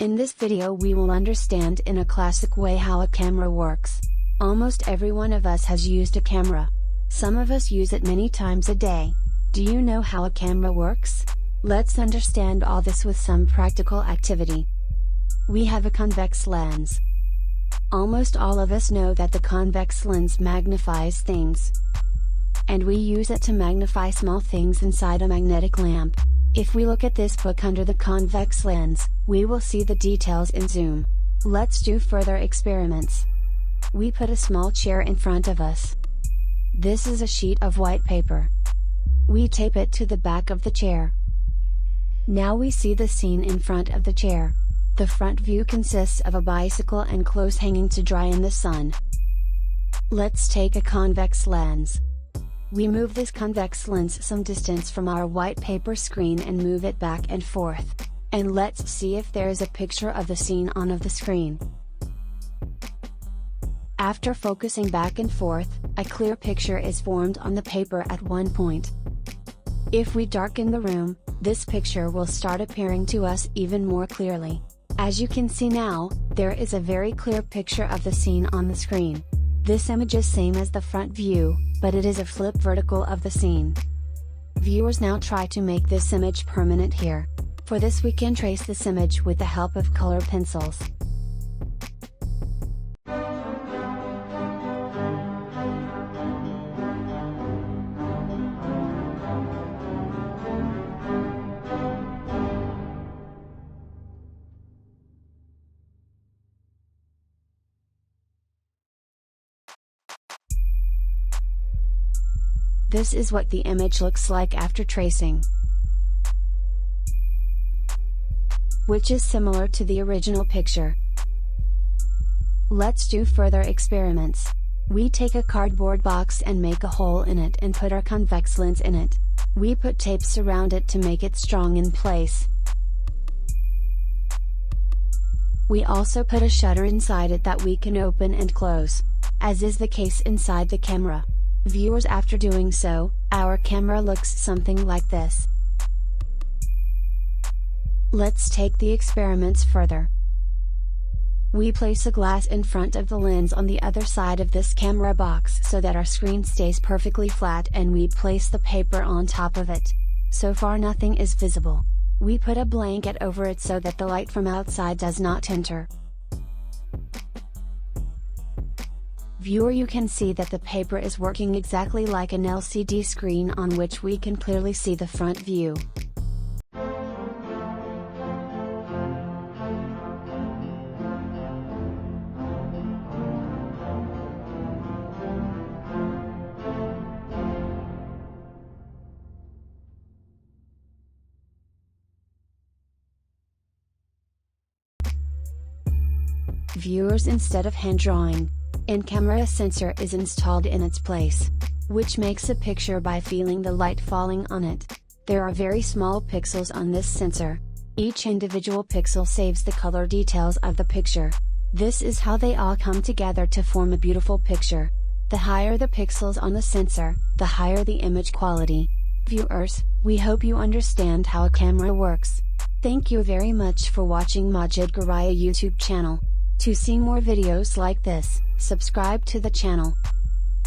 In this video we will understand in a classic way how a camera works. Almost every one of us has used a camera. Some of us use it many times a day. Do you know how a camera works? Let's understand all this with some practical activity. We have a convex lens. Almost all of us know that the convex lens magnifies things. And we use it to magnify small things inside a magnetic lamp. If we look at this book under the convex lens, we will see the details in zoom. Let's do further experiments. We put a small chair in front of us. This is a sheet of white paper. We tape it to the back of the chair. Now we see the scene in front of the chair. The front view consists of a bicycle and clothes hanging to dry in the sun. Let's take a convex lens. We move this convex lens some distance from our white paper screen and move it back and forth. And let's see if there is a picture of the scene on the screen. After focusing back and forth, a clear picture is formed on the paper at one point. If we darken the room, this picture will start appearing to us even more clearly. As you can see now, there is a very clear picture of the scene on the screen. This image is same as the front view, but it is a flip vertical of the scene. Viewers, now try to make this image permanent here. For this we can trace this image with the help of color pencils. This is what the image looks like after tracing, which is similar to the original picture. Let's do further experiments. We take a cardboard box and make a hole in it and put our convex lens in it. We put tapes around it to make it strong in place. We also put a shutter inside it that we can open and close, as is the case inside the camera. Viewers, after doing so, our camera looks something like this. Let's take the experiments further. We place a glass in front of the lens on the other side of this camera box so that our screen stays perfectly flat, and we place the paper on top of it. So far nothing is visible. We put a blanket over it so that the light from outside does not enter. Viewer, you can see that the paper is working exactly like an LCD screen on which we can clearly see the front view. Viewers, instead of hand drawing, in-camera sensor is installed in its place, which makes a picture by feeling the light falling on it. There are very small pixels on this sensor. Each individual pixel saves the color details of the picture. This is how they all come together to form a beautiful picture. The higher the pixels on the sensor, the higher the image quality. Viewers, we hope you understand how a camera works. Thank you very much for watching Majid Garaya YouTube channel. To see more videos like this, subscribe to the channel.